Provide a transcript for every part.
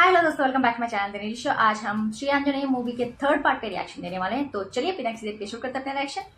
हाय hello दोस्तों, welcome back to my channel the Neel show. आज हम श्री आंजनेय मूवी के थर्ड पार्ट पे रिएक्शन देने वाले हैं, तो चलिए बिना किसी देर के शुरू करते हैं अपना रिएक्शन।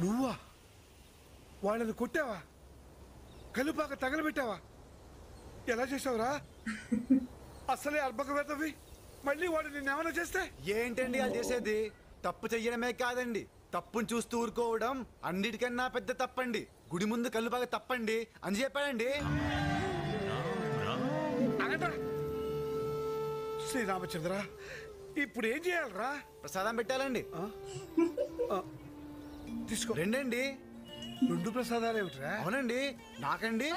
నువ్వా వాళ్ళని కొట్టావా? కలుపాక తగలబెట్టావా? ఎలా చేసావురా? అసలే అర్భకవేతవి మళ్ళీ వాడు నిన్నేమైనా చేస్తే ఏంటండి అది చేసేది? తప్పు చెయ్యడమే కాదండి, తప్పును చూస్తూ ఊరుకోవడం అన్నిటికన్నా పెద్ద తప్పండి. గుడి ముందు కళ్ళు బాగా తప్పండి అని చెప్పాడండి. శ్రీరామచంద్ర, ఇప్పుడు ఏం చేయాలరా? ప్రసాదం పెట్టాలండి. తీసుకో. రెండండి. రెండు ప్రసాదాలు ఏమిట్రా? అవునండి, నాకండి.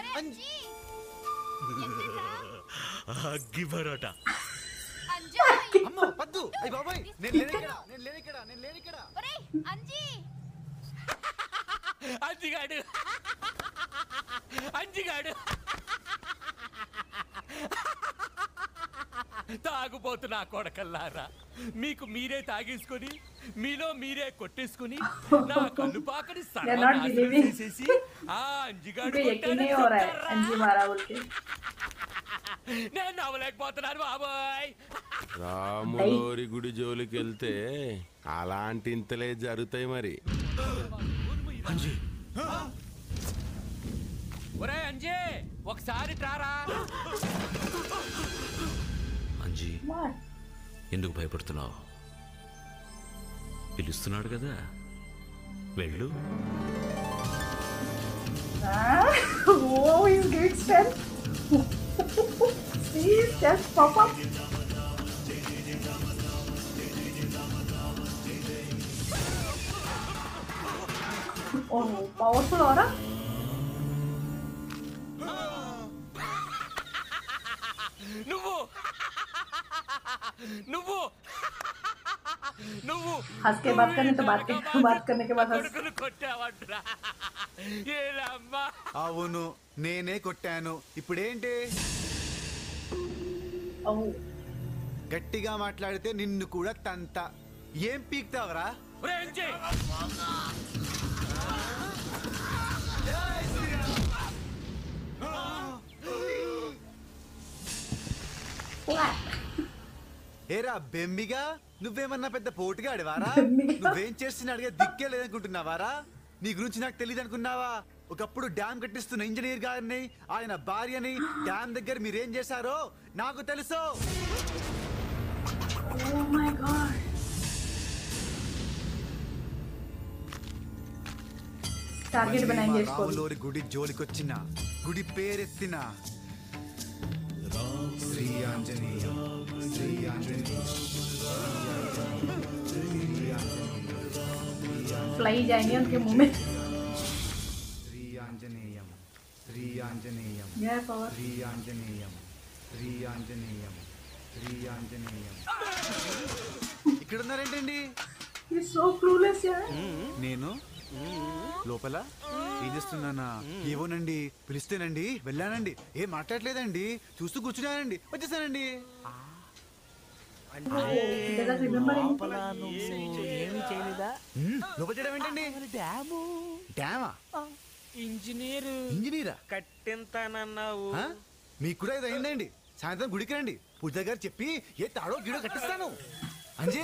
అగ్గి పరోటా. అమ్మో పద్దు, అయ్య బాబాయ్, నేను లేనిక్కడ. అంజిగాడు తాగుపోతున్నా కొడకల్లారా, మీకు మీరే తాగేసుకొని మీలో మీరే కొట్టేసుకుని నా కళ్ళు పాకని చేసేసి ఆ అంజిగాడు నేను నవ్వలేకపోతున్నాను బాబాయ్. రాములోరి గుడి జోలికి వెళ్తే అలాంటి ఇంతలే జరుగుతాయి మరి. ఒరే అంజీ, ఒకసారి ట్రారా. అంజీ, ఎందుకు భయపడుతున్నావు? పిలుస్తున్నాడు కదా, వెళ్ళు. పవర్ఫుల్ అవరా? నువ్వు నువ్వు నువ్వు हंस के बात करने तो बात करने के बाद కొట్టావంటరా? అవును, నేనే కొట్టాను. ఇప్పుడేంటి? గట్టిగా మాట్లాడితే నిన్ను కూడా తంత. ఏం పీక్తావరా? ఏరా బెమ్మిగా, నువ్వేమన్నా పెద్ద పోటుగాడివారా? నువ్వేం చేస్తున్నా అడిగే దిక్కే లేదనుకుంటున్నావారా? నీ గురించి నాకు తెలియదు అనుకున్నావా? ఒకప్పుడు డ్యామ్ కట్టిస్తున్న ఇంజనీర్ గారిని, ఆయన భార్యని డ్యామ్ దగ్గర మీరేం చేశారో నాకు తెలుసు. రాములోరి గుడి జోలికొచ్చిన, గుడి పేరెత్తిన శ్రీ ఆంజనేయ, శ్రీ ఆంజనేయ, फ्लाई जाएंगे उनके मुंह में. శ్రీ ఆంజనేయం, శ్రీ ఆంజనేయం, power. శ్రీ ఆంజనేయం, శ్రీ ఆంజనేయం, శ్రీ ఆంజనేయం. ఇక్కడ ఉన్నారేంటండి? He's so clueless yaar. నేను లోపల ఏం చేస్తున్నానా? ఏవోనండి, పిలిస్తేనండి వెళ్ళానండి. ఏం మాట్లాడలేదండి, చూస్తూ కూర్చున్నానండి, వచ్చేసానండి. లోపల చేయడం ఏంటండి? డ్యామా? ఇంజనీరా కట్టింతానన్నావు? మీకు కూడా ఇది అయిందండి. సాయంత్రం గుడికి రండి, పూజ గారు చెప్పి ఏ తాడో గిడో కట్టిస్తాను. అంజీ,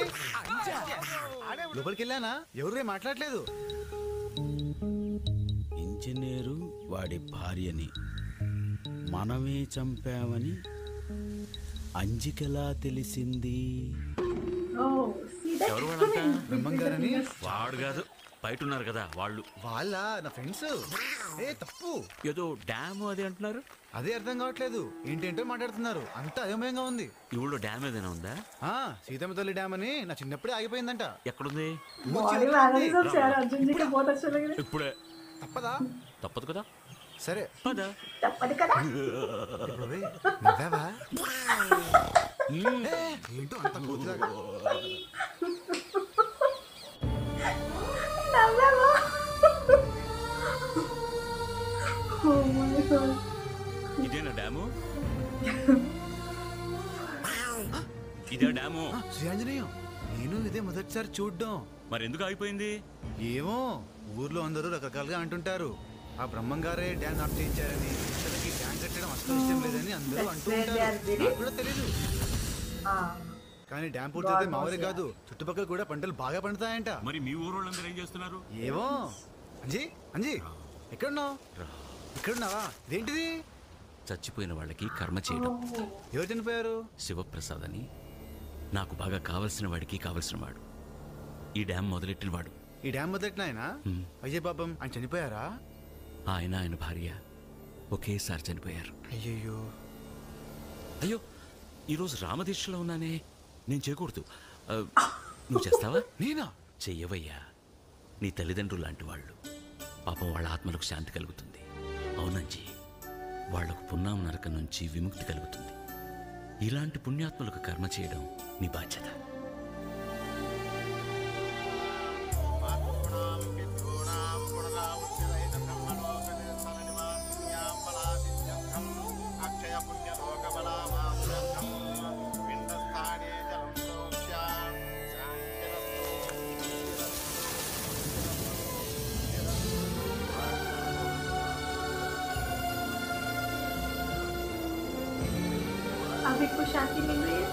లోపలికి వెళ్ళానా? ఎవరు మాట్లాడలేదు. ఇంజనీరు వాడి భార్యని మనమే చంపామని అంజికెలా తెలిసింది? ఎవరు వాళ్ళంతా? బ్రహ్మంగారని. వాడు కాదు, బయట ఉన్నారు కదా వాళ్ళు. వాళ్ళ నా ఫ్రెండ్స్. ఏ తప్పు, ఏదో డ్యామ్ అది అంటున్నారు. అదే అర్థం కావట్లేదు, ఏంటేంటో మాట్లాడుతున్నారు, అంత అయోమయంగా ఉంది. ఈ ఊళ్ళో డ్యామ్ ఏదైనా ఉందా? సీతమ్మ తల్లి డ్యామ్ అని నా చిన్నప్పుడే ఆగిపోయిందంట. ఎక్కడుంది? बॉडी मैनरिज्म से यार अर्जुन जी का बहुत अच्छा लग रहा है. ఇప్పుడే. తప్పదా? తప్పదు కదా. సరే పద. तपद कदा ఇప్పుడు పోయి నవ్వావా? ఏంటో అంత పూర్తిగా नव्वा. Oh my god. ఇదేనా డ్యాము? ఇదే డ్యాము? శ్రీఆంజనేయం, నేను ఇదే మొదటిసారి చూడ్డం. మరి ఎందుకు ఆగిపోయింది? ఏమో, ఊర్లో అందరూ రకరకాలుగా అంటుంటారు. ఆ బ్రహ్మంగారే డ్యామ్ నాట్ చేయించారని, ఇతనికి డ్యామ్ కట్టడం అస్సలు ఇష్టం లేదని అందరూ అంటూ ఉంటారు. నాకు కూడా తెలీదు. కానీ డ్యామ్ పూర్తయితే మా ఊరే కాదు, చుట్టుపక్కల కూడా పంటలు బాగా పండుతాయంట. మరి మీ ఊరు వాళ్ళందరూ ఏం చేస్తున్నారు? ఏమో. అంజీ, అంజీ, ఎక్కడున్నావు? ఇక్కడున్నావా? ఇదేంటిది? చచ్చిపోయిన వాళ్ళకి కర్మ చేయడం. ఎవరు చనిపోయారు? శివప్రసాద్ అని, నాకు బాగా కావలసిన వాడికి కావలసిన వాడు, ఈ డ్యామ్ మొదలెట్టిన వాడు. ఈ డ్యామ్ మొదలెట్టిన ఆయన? అయ్యే పాపం, ఆయన చనిపోయారా? ఆయన భార్య ఒకేసారి చనిపోయారు. అయ్యయ్యో. అయ్యో, ఈరోజు రామదీక్షలో ఉన్నానే, నేను చేయకూడదు. నువ్వు చేస్తావా? నేనా? చెయ్యవయ్యా, నీ తల్లిదండ్రులు లాంటి వాళ్ళు, పాపం వాళ్ళ ఆత్మలకు శాంతి కలుగుతుంది. అవునంజీ, వాళ్లకు పున్నాం నరకం నుంచి విముక్తి కలుగుతుంది. ఇలాంటి పుణ్యాత్మలకు కర్మ చేయడం నీ బాధ్యత. अभी को शांति मिल रही है.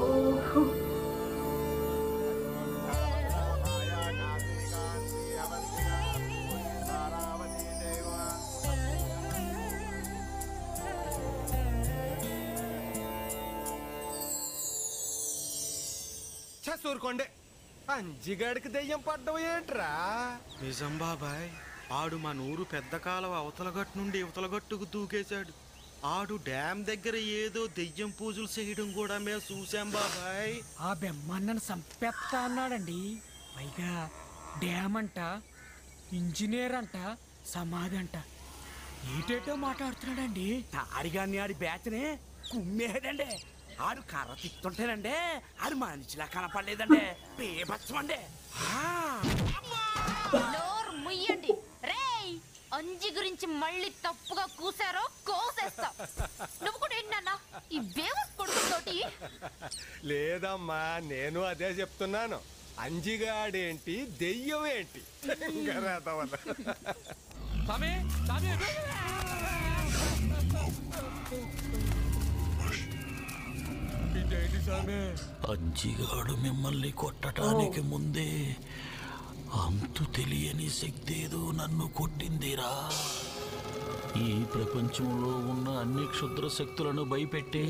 ओह. ఊరుకోండి, అంజిగాడికి దెయ్యం పడ్డం ఏంట్రా? నిజం బాబాయ్, ఆడు మా నూరు పెద్ద కాలువ అవతలగట్టు నుండి ఇవతలగట్టుకు దూకేశాడు. ఆడు డ్యామ్ దగ్గర ఏదో దెయ్యం పూజలు చేయడం కూడా మేము చూసాం బాబాయ్. ఆ బెమ్మన్నను సంపెత్తా అన్నాడండి. పైగా డ్యామ్ అంట, ఇంజనీర్ అంట, సమాధి అంట, ఏటేటో మాట్లాడుతున్నాడండి. తాడిగాన్ని ఆడి బ్యాచ్నే కుమ్మేదండి. ఆడు కర్ర తిట్టుంటేనండి, ఆడు మనిషిలా కనపడలేదండి, బేబచ్చమండి. ముయ్యండి రేయ్, అంజి గురించి మళ్ళీ తప్పుగా కూసారో కోసేస్తా. నువ్వు కూడా ఏంటన్నా ఈ బేవస్ కొడుకుతోటి? లేదమ్మా, నేను అదే చెప్తున్నాను. అంజిగాడేంటి, దెయ్యం ఏంటి? అంజిగాడు మిమ్మల్ని కొట్టడానికి ముందే అంతు తెలియని శక్తి ఏదో నన్ను కొట్టిందిరా. ఈ ప్రపంచంలో ఉన్న అన్ని క్షుద్ర శక్తులను భయపెట్టే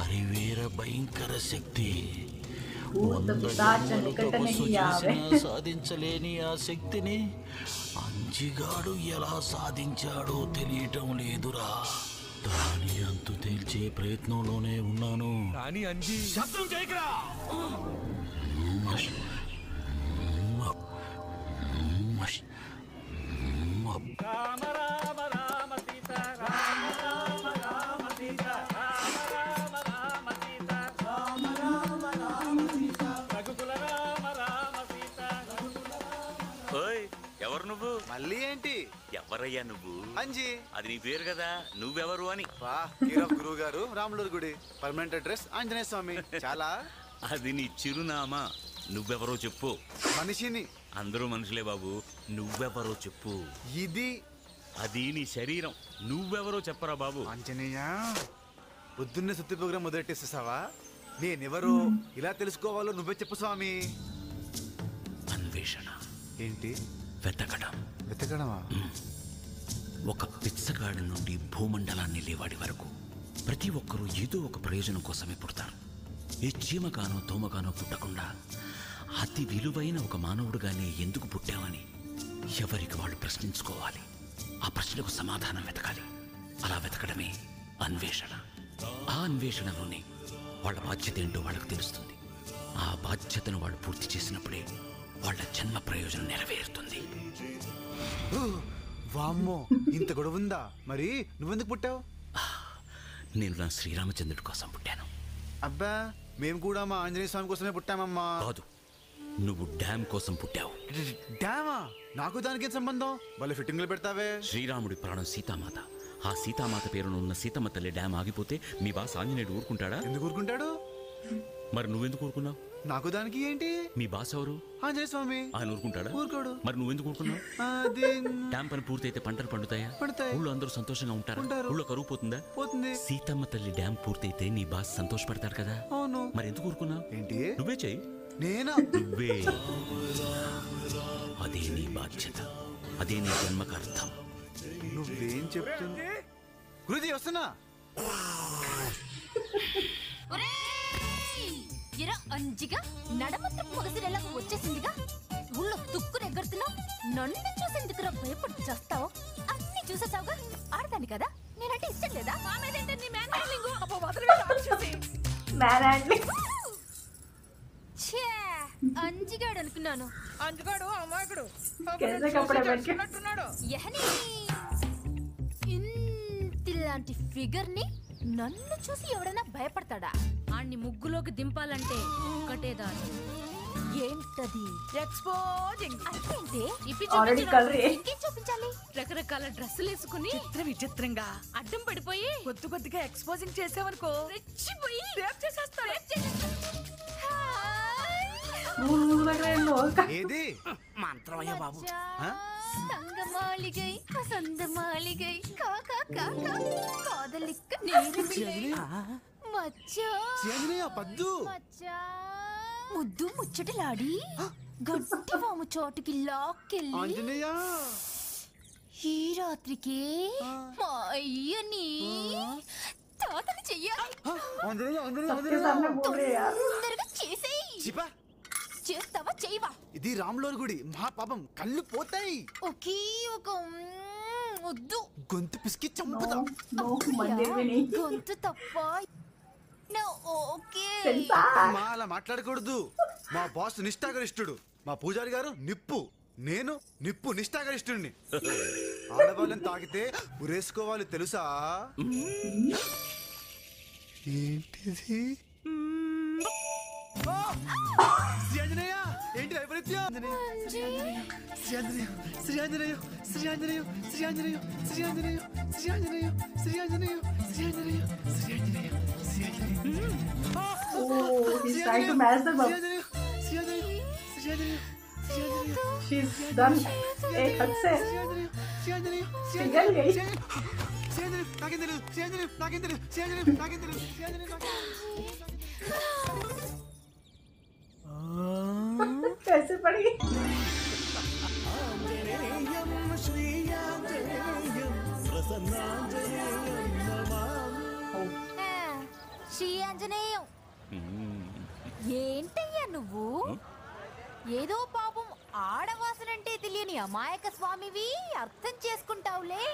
అరివేర భయంకర శక్తి. సాధించలేని ఆ శక్తిని అంజిగాడు ఎలా సాధించాడో తెలియటం లేదురా. దాని అంతు తేల్చే ప్రయత్నంలోనే ఉన్నాను. కానీ అంజి శబ్దం చేయకురా. రామ రామ రామ సీత, రామ రామ రామ సీత, రామ రామ సీత, రామ రామ రామ సీత, రఘుకుల రామ రామ సీత. ఓయ్, ఎవరు నువ్వు? మళ్ళీ ఏంటి? ఎవరయ్యా నువ్వు? అంజీ. అది నీ పేరు కదా, నువ్వెవరు అని. గురువు గారు, రాములూరు గుడి, పర్మనెంట్ అడ్రస్ ఆంజనేయ స్వామి. చాలా. అది నీ చిరునామా. నువ్వెవరో చెప్పు. మనిషిని. అందరూ మనుషులే బాబు, నువ్వెవరో చెప్పు. ఇది అది నీ శరీరం, నువ్వెవరో చెప్పరా బాబు. ఆంజనేయ, పొద్దున్నే సుత్తి ప్రోగ్రాం మొదలెట్టేసేసావా? నేనెవరో ఇలా తెలుసుకోవాలో నువ్వే చెప్పు స్వామి. అన్వేషణ. ఏంటి? వెతకడం. వెతకడమా? ఒక పిచ్చగాడి నుండి భూమండలాన్ని లేవాడి వరకు ప్రతి ఒక్కరూ ఏదో ఒక ప్రయోజనం కోసమే పుడతారు. ఏ చీమగానో దోమగానో పుట్టకుండా అతి విలువైన ఒక మానవుడుగానే ఎందుకు పుట్టామని ఎవరికి వాళ్ళు ప్రశ్నించుకోవాలి. ఆ ప్రశ్నకు సమాధానం వెతకాలి. అలా వెతకడమే అన్వేషణ. ఆ అన్వేషణలోనే వాళ్ళ బాధ్యత ఏంటో వాళ్ళకు తెలుస్తుంది. ఆ బాధ్యతను వాళ్ళు పూర్తి చేసినప్పుడే వాళ్ళ జన్మ ప్రయోజనం నెరవేరుతుంది. వామ్మో, ఇంత గొడవ ఉందా? మరి నువ్వెందుకు పుట్టావు? నేను నా శ్రీరామచంద్రుడి కోసం పుట్టాను. అబ్బా, మేము కూడా మా ఆంజనేయ స్వామి కోసమే పుట్టామమ్మా. కాదు, నువ్వు డ్యామ్ కోసం పుట్టావు. డ్యామా? నాకు దానికి సంబంధం? వాళ్ళ ఫిట్టింగ్లు పెడతావే. శ్రీరాముడి ప్రాణం సీతామాత. ఆ సీతామాత పేరును ఉన్న సీతమ్మ తల్లి డ్యామ్ ఆగిపోతే మీ బాస్ ఆంజనేయుడు ఊరుకుంటాడా? ఎందుకు ఊరుకుంటాడు? మరి నువ్వెందుకు ఊరుకున్నావు? నాకు దానికి ఏంటి? మీ బాస్ ఎవరు? ఆంజనేయ స్వామి. ఆయన ఊరుకుంటాడా? ఊరుకోడు. మరి నువ్వెందుకు ఊరుకున్నావు? డ్యామ్ పని పూర్తయితే పంటలు పండుతాయా? పడతాయి. ఊళ్ళో అందరూ సంతోషంగా ఉంటారా? ఊళ్ళో కరువు పోతుందా? పోతుంది. సీతమ్మ తల్లి డ్యామ్ పూర్తయితే నీ బాస్ సంతోషపడతాడు కదా. అవును. మరి ఎందుకు ఊరుకున్నావు? ఏంటి? నువ్వే చెయ్యి. నేనా? నువ్వే. అదే నీ బాధ్యత, అదే నీ జన్మకు అర్థం. నువ్వేం చెప్తున్నా? గురుజీ వస్తున్నా. ఎరా అంజిగా నడమంత్రం పొగసిరెలా వచ్చేసిందిగా. ఊళ్ళో తుక్కుని ఎగరుతున్నావు. నన్ను చూసేందుకురా భయపడి చేస్తావు. అన్ని చూసేసావుగా. ఆడదాన్ని కదా, నేనంటే ఇష్టం లేదా? అంజిగాడు అనుకున్నాను. అంజుగాడు అమాయకుడు ఇంతిలాంటి ఫిగర్ ని నన్ను చూసి ఎవడైనా భయపడతాడా? అన్ని ముగ్గులోకి దింపాలంటే ఒక్కటే దారి. ఏంటది? ఎక్స్పోజింగ్. అంటే ఇంకేం చూపించాలి? రకరకాల డ్రెస్సులు వేసుకుని విచిత్రంగా అడ్డం పడిపోయి కొద్దిగా ఎక్స్పోజింగ్ చేసావనుకో రెచ్చిపోయి రేప్ చేసేస్తారు. ఏది మంత్రమయ్యా బాబు. సంగమాలిగై సందమాలిగై కాకా కాకా కాదలిక్క నేరుమిగై మచ్చా పద్దు మచ్చా ముద్దు ముచ్చటలాడి గట్టి వాము చోటుకి లాక్కెళ్ళి ఈ రాత్రికి మా అయ్యని తాతని చెయ్యాలి. తొందరగా చేసేయి. చేస్తావా చెయ్యవా? ఇది రాములోరి గుడి. మహా పాపం, కళ్ళు పోతాయి. ఒకే ఒక ముద్దు. గొంతు పిసికి చంపుతా. గొంతు తప్ప అలా మాట్లాడకూడదు. మా బాస్ నిష్ఠాగరిష్ఠుడు. మా పూజారి గారు నిప్పు. నేను నిప్పు నిష్ఠాగరిష్ఠుడిని. ఆడవాళ్ళని తాగితే ఉరేసుకోవాలి తెలుసా? ఏంటిది? ఏంటి వైపరీత్యం? He's trying to match them up. She's done. एक हद से पिघल गई. कैसे पड़ी? శ్రీ ఆంజనేయం. ఏంటయ్యా నువ్వు? ఏదో పాపం ఆడవాసనంటే తెలియని అమాయక స్వామివి. అర్థం చేసుకుంటావులే.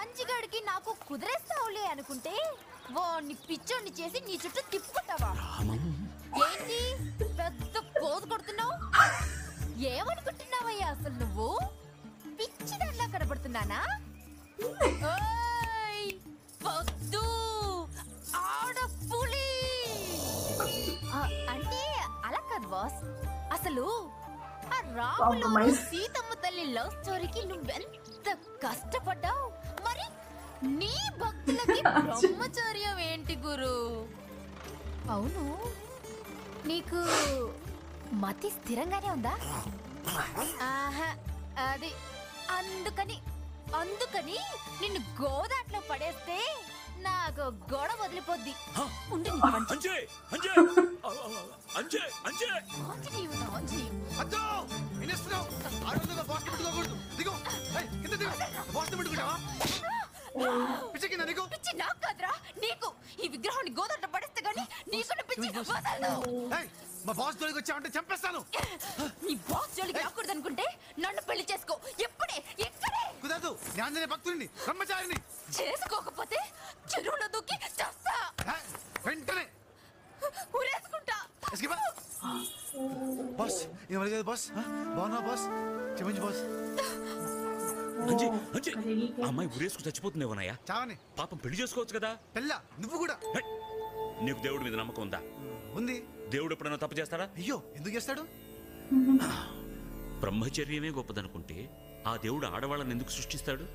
అంజిగాడికి నాకు కుదిరేస్తావులే అనుకుంటే వాణ్ణి పిచ్చోడిని చేసి నీ చుట్టూ తిప్పుకుంటావా? ఏంటి పెద్ద పోజు కొడుతున్నావు? ఏమనుకుంటున్నావయ్యా అసలు నువ్వు? పిచ్చిదానిలా కనబడుతున్నానా? వద్దు ఆడపులి అంటే అలా కాదు బాస్. అసలు ఆ రాములు సీతమ్మ తల్లి లవ్ స్టోరీకి నువ్వెంత కష్టపడ్డావు. మరి నీ భక్తులకి బ్రహ్మచర్యం ఏంటి గురు? అవును, నీకు మతి స్థిరంగానే ఉందా? ఆహా, అది అందుకని నిన్ను గోదాట్లో పడేస్తే నాకు గొడవ వదిలిపోద్ది. పిచ్చి నాకు కాదురా, నీకు. వాడిని గోదట్లో పడేస్తే గానీ నీకు పిచ్చి వదలను. ఏయ్, మా బాస్ జోలికి వచ్చావంటే చంపేస్తాను. నీ బాస్ జోలికి రాకూడదు అనుకుంటే నన్ను పెళ్లి చేసుకో. ఎప్పుడే ఎక్కడే కుదరదు. నేను ఆంజనేయ భక్తుడిని, బ్రహ్మచారిని. చేసుకోకపోతే చెరువులో దూకి చేస్తా. వెంటనే ఊరేసుకుంటా. బాస్ ఏమని కదా బాస్? బాగున్నా బాస్? క్షమించు బాస్. అంజీ అంజీ ఆ అమ్మాయి ఉరేసుకు చచ్చిపోతుందేమోనయ్యా. చావని పాపం పెళ్లి చేసుకోవచ్చు కదా. పెళ్ళ నువ్వు కూడా. హే, నీకు దేవుడి మీద నమ్మకం ఉందా? ఉంది. దేవుడు ఎప్పుడైనా తప్పు చేస్తాడా? అయ్యో ఎందుకు చేస్తాడు? బ్రహ్మచర్యమే గొప్పదనుకుంటే ఆ దేవుడు ఆడవాళ్ళని ఎందుకు సృష్టిస్తాడు?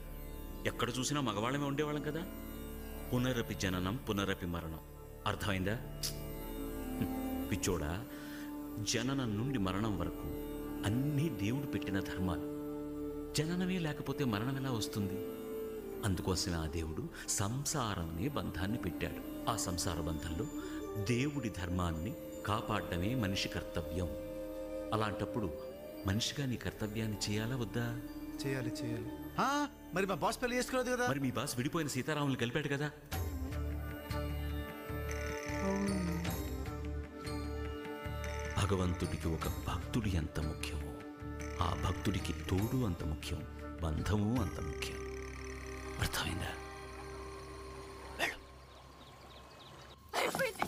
ఎక్కడ చూసినా మగవాళ్ళమే ఉండేవాళ్ళం కదా. పునరపి జననం పునరపి మరణం. అర్థమైందా? పిచ్చోడా, జననం నుండి మరణం వరకు అన్నీ దేవుడు పెట్టిన ధర్మాలు. జననమే లేకపోతే మరణం ఎలా వస్తుంది? అందుకోసమే ఆ దేవుడు సంసారం అనే బంధాన్ని పెట్టాడు. ఆ సంసార బంధంలో దేవుడి ధర్మాన్ని కాపాడటమే మనిషి కర్తవ్యం. అలాంటప్పుడు మనిషిగా నీ కర్తవ్యాన్ని చేయాలా వద్దా? చేయాలి చేయాలి. మరి మా బాస్ పెళ్లి చేసుకోలేదు కదా. మరి మీ బాస్ విడిపోయిన సీతారాములు కలిపాడు కదా. భగవంతుడికి ఒక భక్తుడి ఎంత ముఖ్యమో ఆ భక్తుడికి తోడు అంత ముఖ్యం, బంధము అంత ముఖ్యం. అర్థమైందా? అయిపోయింది,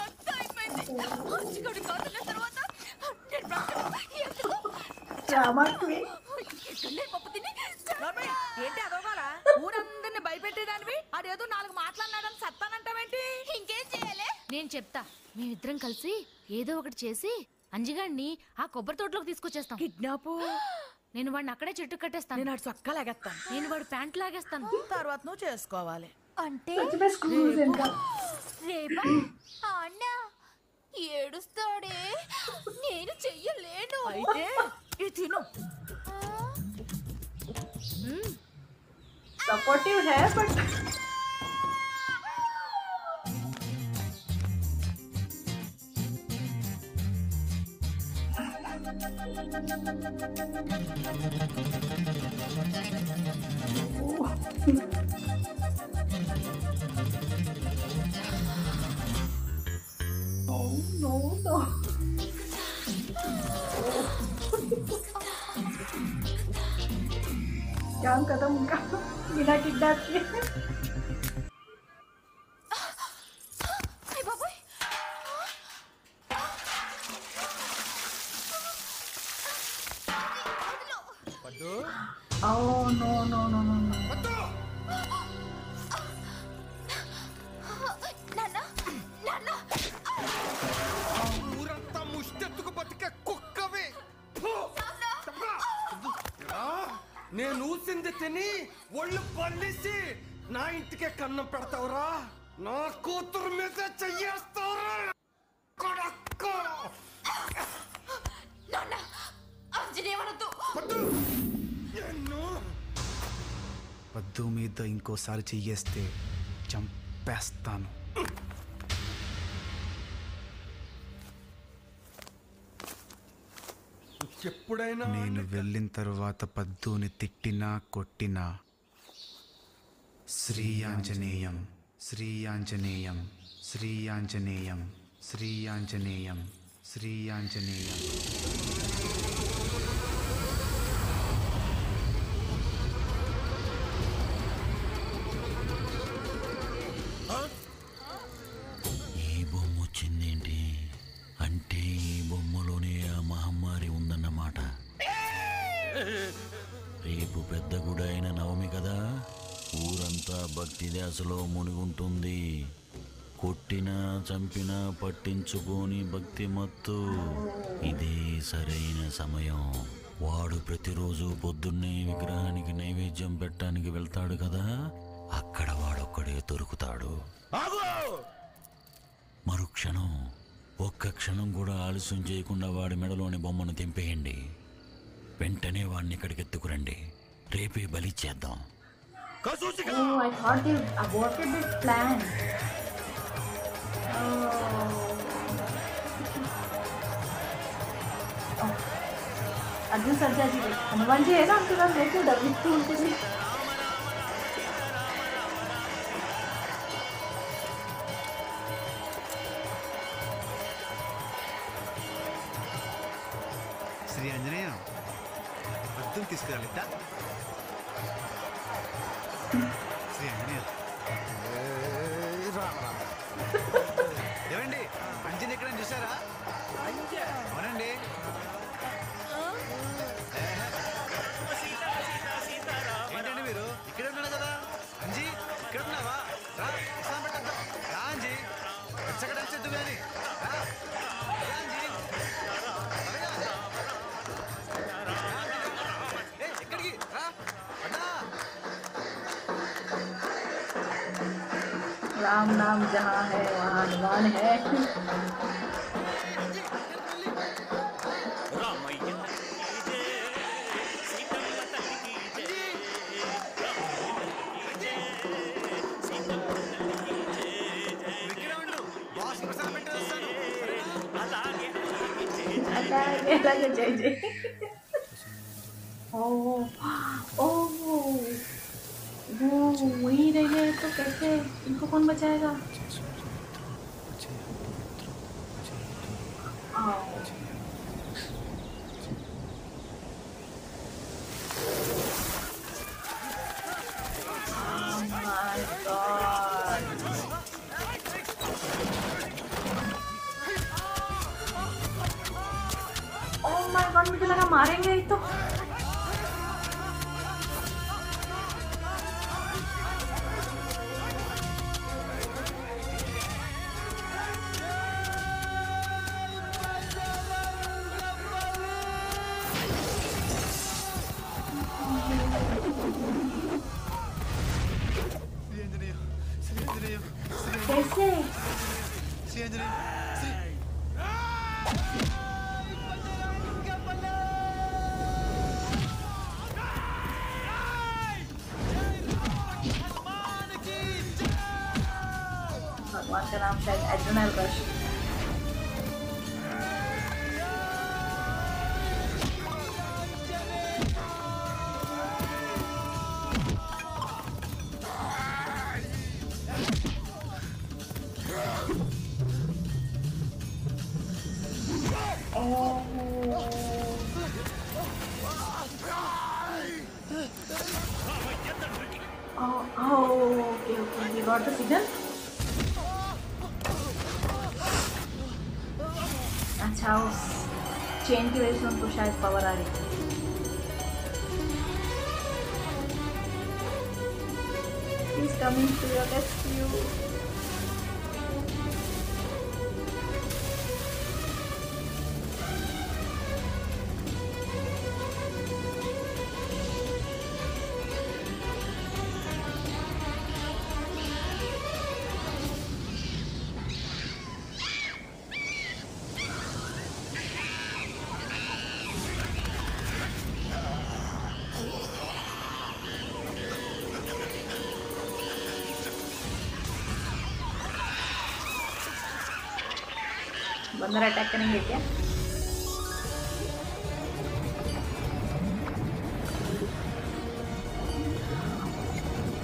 అంతా అయిపోయింది. మంచిగాడు కాదన్న తర్వాత నేను బ్రతకను. ఎందుకు? ఎక్కడలే పప్పు తిని ఏంటి అదోగాలా? ఊరందరిని భయపెట్టేదానివి అదేదో 4 మాట్లాడినాడని సత్తానంటావేంటి? ఇంకేం చేయాలి? నేను చెప్తా. మేమిద్దరం కలిసి ఏదో ఒకటి చేసి అంజిగాడిని ఆ కొబ్బరి తోటలోకి తీసుకొచ్చేస్తాం. కిడ్నాప్. నేను వాడిని అక్కడే చెట్టు కట్టేస్తాను. నేను ఆడు చొక్కా లాగేస్తాను. నేను వాడు ప్యాంట్ లాగేస్తాను. తర్వాత నువ్వు చేసుకోవాలి. అంటే రేపా అన్న ఏడుస్తాడే, నేను చెయ్యలేను. అయితే ఇది తిను. सपोर्टिव है बट no. क्या खत्म उनका बिना किडनैप किए. బాబాయ్ Oh no. నాన్న నాన్న ఊరంతా ముష్టెత్తుకు బతికే కుక్కవే. నేను ఊసింది తిని ఒళ్ళు పల్లేసి నా ఇంటికే కన్నం పెడతావురా? నా కూతురు మీద చెయ్యేస్తావురా? నాన్న అంజనేయవనొద్దు. వద్దు మీద ఇంకోసారి చెయ్యేస్తే చంపేస్తాను. ఎప్పుడైనా నేను వెళ్ళిన తర్వాత పద్దుని తిట్టినా కొట్టినా శ్రీయాంజనేయం శ్రీయాంజనేయం శ్రీయాంజనేయం శ్రీయాంజనేయం శ్రీయాంజనేయం. ఈ బొమ్మ వచ్చిందేంటి? అంటే ఈ బొమ్మలోనే ఆ మహమ్మారి ఉందన్నమాట. రేపు పెద్ద గుడి అయిన నవమి కదా, ఊరంతా భక్తి ధ్యాసలో మునిగుంటుంది. కొట్టినా చంపినా పట్టించుకోని భక్తి మత్తు. ఇదే సరైన సమయం. వాడు ప్రతిరోజు పొద్దున్నే విగ్రహానికి నైవేద్యం పెట్టడానికి వెళ్తాడు కదా, అక్కడ వాడొక్కడే దొరుకుతాడు. మరుక్షణం ఒక్క క్షణం కూడా ఆలస్యం చేయకుండా వాడి మెడలోని బొమ్మను తెంపేయండి. వెంటనే వాడిని ఇక్కడికి ఎత్తుకురండి. రేపే బలి చేద్దాం. Oh, I thought they aborted this plan. Arjun Sarja जी हनुमान जी है ना उनके नाम लेके डबली उनके लिए యుద్ధం తీసుకురాలిద్ద శ్రీ ఆంజనేయ. ఏమండి అంజన్ ఎక్కడని చూసారా? అవునండి. ఏంటండి మీరు ఇక్కడే ఉన్నాడు కదా? అంజీ ఇక్కడ ఉన్నావా? రా ఇస్లాం పెట్టద్దా? రా అంజీ ఎక్కడ చేద్దు కానీ ఎక్కడికి రా. राम नाम जहाँ है वहाँ हनुमान है. అలాగే జై జై. वो वही रह गए तो कैसे इनको कौन बचाएगा? ओह माय गॉड, मुझे लगा मारेंगे ही तो. कैसे? भगवान का नाम शायद adrenal rush. Okay, you got the signal? अच्छा, उस चेन की वजह से उनको शायद पावर आ रही थी. He's coming to your rescue. बंदर अटैक करेंगे क्या?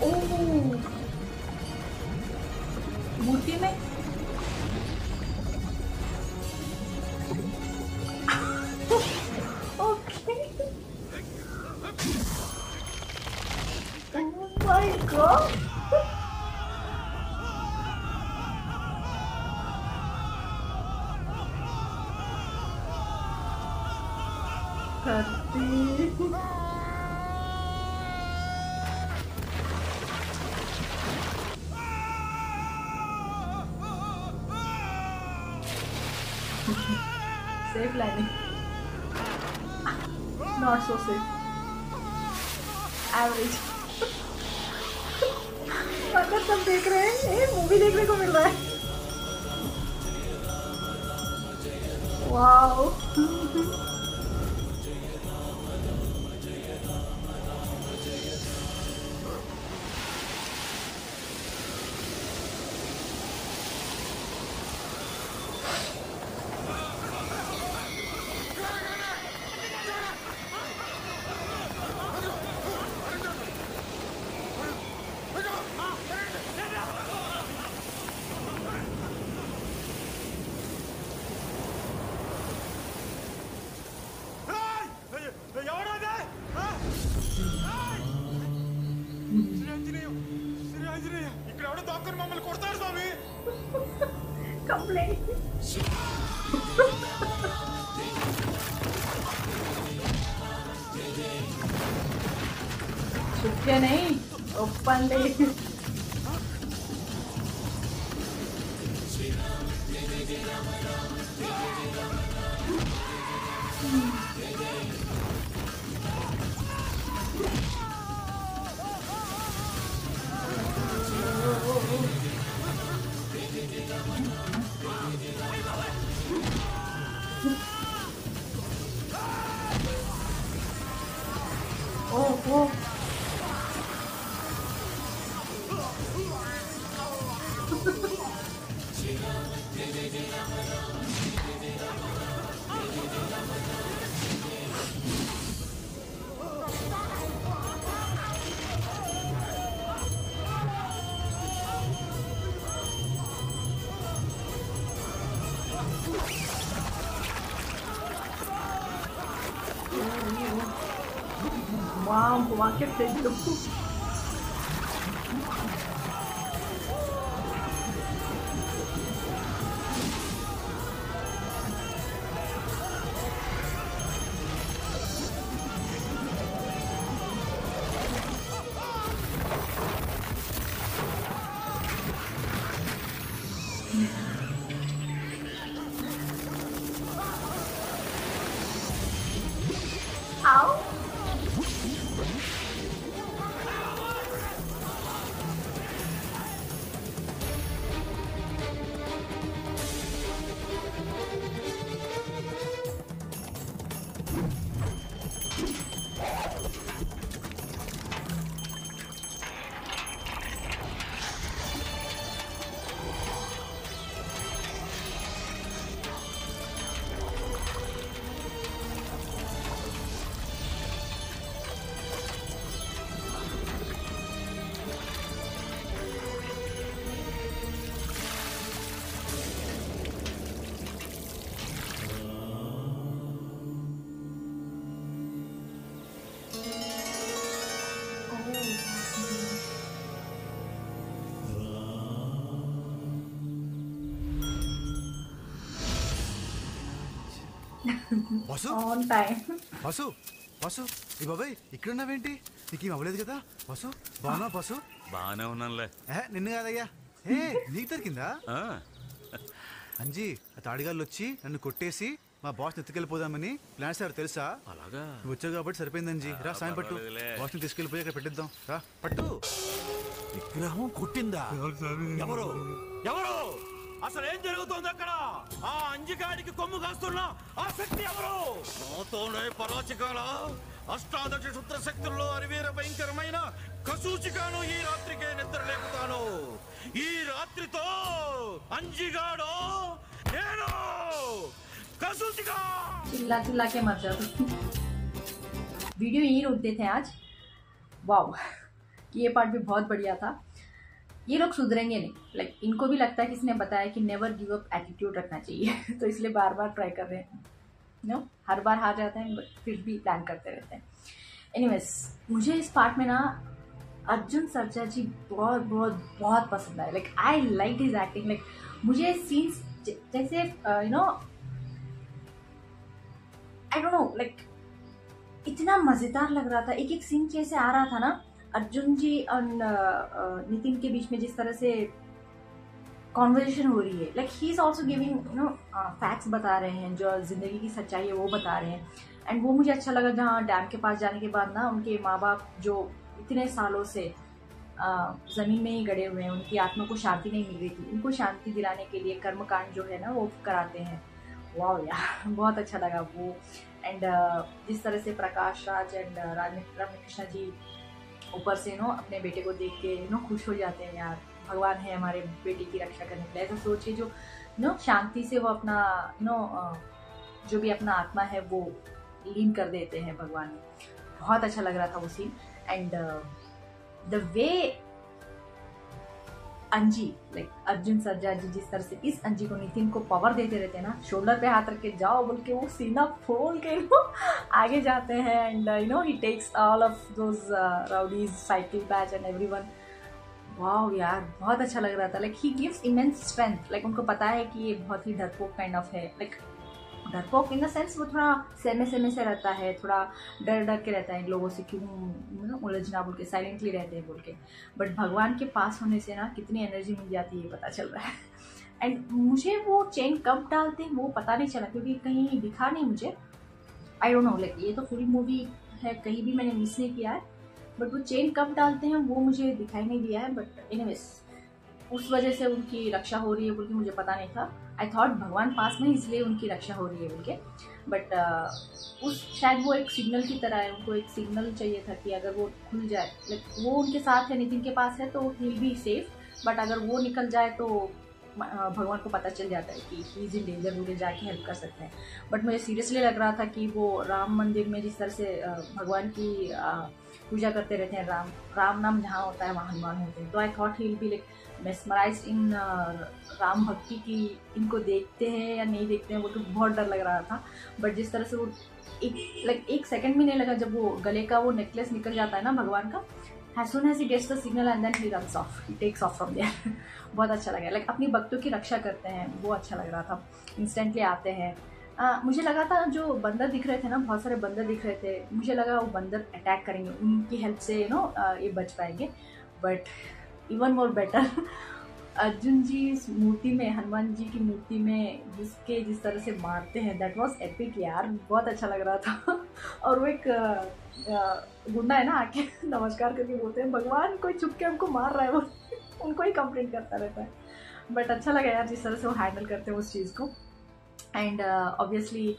ओह, मूर्ति में okay. Oh my God. Safe landing. Not so safe. Average. मतलब सब देख रहे हैं, ये मूवी देखने को मिल रहा है. वाओ. ఆంజనేయ ఇక్కడ ఎవడో దాక్కుని మమ్మల్ని కొడతారు స్వామి. कंप्लेंट छुपके नहीं ओपन ले ओ Wow, wah que feio. Ow. Vasu On time. Vasu Vasu ఈ బాబాయ్ ఇక్కడ ఉన్నావేంటి? నీకేం అవ్వలేదు కదా వాసు? బాగున్నా వాసు? బాగానే ఉన్నానులే. నిన్ను కాదయ్యా. నీకు దొరికిందా? అంజీ ఆ తాడిగాళ్ళు వచ్చి నన్ను కొట్టేసి మా బాస్ ఎత్తుకెళ్ళిపోదామని ప్లాన్స్ ఎవరు తెలుసా? అలాగా నువ్వు వచ్చావు కాబట్టి సరిపోయింది అంజీ. రా సాయం పట్టు. బాస్ ని తీసుకెళ్ళిపోయి అక్కడ పెట్టిద్దాం. రా పట్టు. విగ్రహం కొట్టిందా? ఎవరు ఎవరు అసలు ఏం జరుగుతోంది అక్కడ? ఆ అంజిగాడికి కొమ్ము కాస్తున్నా ఆ శక్తి ఎవరు? నాతోనే పరాచికాల అష్టాదశ శుద్ర శక్తుల్లో అరివీర భయంకరమైన కసూచికాను ఈ రాత్రికే నిద్ర లేపుతాను. ఈ రాత్రితో అంజిగాడు నేను కసూచిగా. चिल्ला चिल्ला के मर जाओ. वीडियो यही रोक देते हैं आज. वाओ, ये पार्ट भी बहुत बढ़िया था. ये लोग सुधरेंगे नहीं. लाइक इनको भी लगता है कि इसने बताया कि नेवर गिव अप एटीट्यूड रखना चाहिए. तो इसलिए बार बार ट्राई कर रहे हैं. नो हर बार हार जाते हैं बट फिर भी प्लान करते रहते हैं. एनीवेज मुझे इस पार्ट में ना अर्जुन सर्जा जी बहुत बहुत बहुत पसंद आए. Like I like his acting. Like मुझे सीन्स जैसे you know I don't know like इतना मजेदार लग रहा था. एक एक सीन जैसे आ रहा था ना अर्जुन जी और नितिन के बीच में जिस तरह से कॉन्वर्सेशन हो रही है. Like he is also giving you know facts बता रहे हैं, जो जिंदगी की सच्चाई है वो बता रहे हैं. एंड वो मुझे अच्छा लगा जहाँ डैम के पास जाने के बाद ना उनके माँ बाप जो इतने सालों से जमीन में ही गड़े हुए हैं, उनकी आत्मा को शांति नहीं मिल रही थी, उनको शांति दिलाने के लिए कर्मकांड जो है ना वो कराते हैं. वाह यार बहुत अच्छा लगा वो. एंड जिस तरह से प्रकाश राज एंड रामकृष्ण जी ऊपर से नो अपने बेटे को देख के नो खुश हो जाते हैं. यार भगवान है हमारे बेटे की रक्षा करने के लिए, ऐसा सोच के जो नो शांति से वो अपना नो जो भी अपना आत्मा है वो लीन कर देते हैं भगवान में. बहुत अच्छा लग रहा था वो सीन. एंड द वे अंजी लाइक अर्जुन सर्जा जी जिस तरह से इस अंजी को नितिन को पावर देते रहते हैं ना, शोल्डर पे हाथ रख के जाओ बोल के वो सीना फोड़ के वो आगे जाते हैं. And you know he takes all of those rowdies cycle batch and everyone. वाह यार बहुत अच्छा लग रहा था। Like he gives immense strength. Like उनको पता है कि ये बहुत ही डरपोक काइंड ऑफ है। लाइक डरपोक इन द सेंस वो थोड़ा सहमे से रहता है, थोड़ा डर के रहता है इन लोगों से, क्यों उलझना बोल के, साइलेंटली रहते हैं बोल के। बट भगवान के पास होने से ना कितनी एनर्जी मिल जाती है पता चल रहा है। एंड मुझे वो चेन कब डालते हैं वो पता नहीं चला, क्योंकि कहीं दिखा नहीं मुझे। आई डोंट नो, लाइक ये तो पूरी मूवी है, कहीं भी मैंने मिस नहीं किया है, बट वो चेन कब डालते हैं वो मुझे दिखाई नहीं दिया है। बट एनीवेज उस वजह से उनकी रक्षा हो रही है बोल के मुझे पता नहीं था। आई थॉट भगवान पास में इसलिए उनकी रक्षा हो रही है बोल के। बट उस शायद वो एक सिग्नल की तरह है, उनको एक सिग्नल चाहिए था कि अगर वो खुल जाए, लाइक वो उनके साथ है, नितिन के पास है, तो ही विल बी सेफ। बट अगर वो निकल जाए तो भगवान को पता चल जाता है कि ही इज इन डेंजर, मुझे जाके हेल्प कर सकते हैं। बट मुझे सीरियसली लग रहा था कि वो राम मंदिर में जिस तरह से भगवान की पूजा करते रहते हैं, राम नाम जहाँ होता है वहाँ हनुमान होते हैं। तो I thought he will be like mesmerized in Ram bhakti की, इनको देखते हैं या नहीं देखते हैं वो तो बहुत डर लग रहा था। बट जिस तरह से वो एक सेकंड भी नहीं लगा जब वो गले का वो नेकलेस निकल जाता है ना भगवान का, as soon as he gets the signal and then he runs off, he takes off from there। बहुत अच्छा लगा। लाइक अपनी भक्तों की रक्षा करते हैं, वो अच्छा लग रहा था। इंस्टेंटली आते हैं। मुझे लगा था जो बंदर दिख रहे थे ना, बहुत सारे बंदर दिख रहे थे, मुझे लगा वो बंदर अटैक करेंगे, उनकी हेल्प से ये बच पाएंगे। But even more better, Arjun ji इस मूर्ति में, हनुमान जी की मूर्ति में जिस तरह से मारते हैं, दैट वाज एपिक यार, बहुत अच्छा लग रहा था। और वो एक गुंडा है ना, आके नमस्कार करके बोलते हैं भगवान कोई छुप के हमको मार रहा है, वो उनको ही कंप्लेंट करता रहता है। बट अच्छा लगा यार जिस तरह से वो हैंडल करते हैं उस चीज़ को। एंड ऑब्वियसली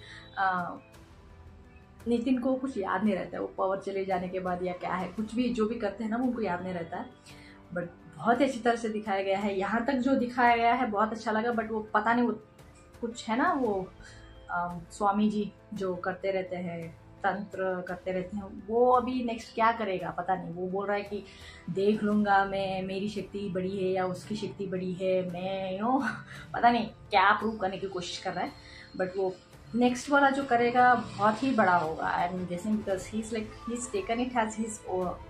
नितिन को कुछ याद नहीं रहता है, वो पावर चले जाने के बाद या क्या है, कुछ भी जो भी करते हैं ना वो उनको याद नहीं रहता है। बट बहुत ही अच्छी तरह से दिखाया गया है, यहाँ तक जो दिखाया गया है बहुत अच्छा लगा। बट वो पता नहीं, वो कुछ है ना, वो स्वामी जी जो करते रहते हैं, तंत्र करते रहते हैं, वो अभी नेक्स्ट क्या करेगा पता नहीं। वो बोल रहा है कि देख लूँगा मैं, मेरी शक्ति बड़ी है या उसकी शक्ति बड़ी है, मैं पता नहीं क्या प्रूव करने की कोशिश कर रहा है। बट वो नेक्स्ट वाला जो करेगा बहुत ही बड़ा होगा। I am guessing because he is like he is taken it has his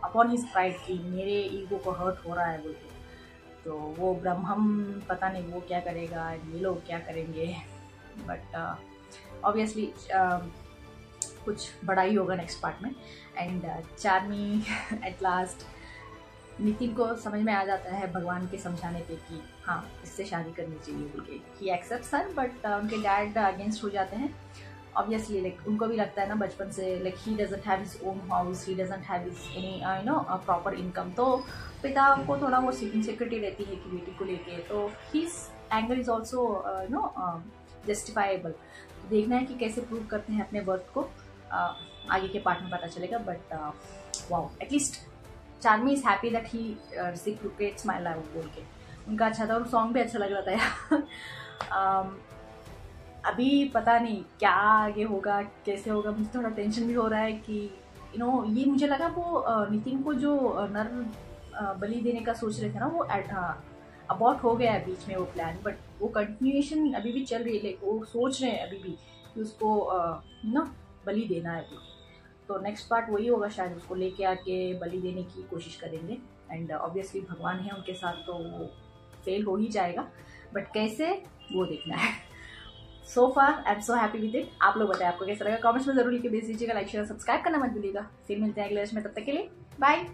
upon his pride कि मेरे ईगो को हर्ट हो रहा है बोल के। तो वो ब्रह्मम पता नहीं वो क्या करेगा, ये लोग क्या करेंगे। बट ऑब्वियसली कुछ बड़ा ही होगा नेक्स्ट पार्ट में। And Charmi at last Nitin को समझ में आ जाता है भगवान के समझाने पे कि हाँ इससे शादी करनी चाहिए बोल के। ही एक्सेप्ट्स हर, बट उनके डैड अगेंस्ट हो जाते हैं ऑब्वियसली। लाइक उनको भी लगता है ना बचपन से, like he doesn't have his own house, he doesn't have his any proper income. तो पिता को थोड़ा वो इनसिक्योरिटी रहती है कि बेटी को लेके, तो his anger is also justifiable. देखना है कि कैसे प्रूव करते हैं अपने वर्थ को, आगे के पार्ट में पता चलेगा। But wow, at least Charmi is happy that he reciprocates my love बोल के, उनका अच्छा था। और सॉन्ग भी अच्छा लग रहा था यार। अभी पता नहीं क्या आगे होगा, कैसे होगा, मुझे थोड़ा टेंशन भी हो रहा है कि ये मुझे लगा वो नितिन को जो नर बलि देने का सोच रहे थे ना, वो अबॉर्ट हो गया है बीच में वो प्लान। बट वो कंटिन्यूएशन अभी भी चल रही है, लाइक वो सोच रहे हैं अभी भी कि उसको बलि देना है। तो नेक्स्ट पार्ट वही होगा शायद, उसको लेके आके बलि देने की कोशिश करेंगे। एंड ऑब्वियसली भगवान है उनके साथ तो वो फेल हो ही जाएगा, बट कैसे वो देखना है। So far I am so happy with it. आप लोग बताएं आपको कैसा लगा, कमेंट्स में जरूर लिख के भेज दीजिएगा। लाइक शेयर सब्सक्राइब करना मत भूलिएगा। फिर मिलते हैं अगले वर्ष में, तब तक के लिए बाय।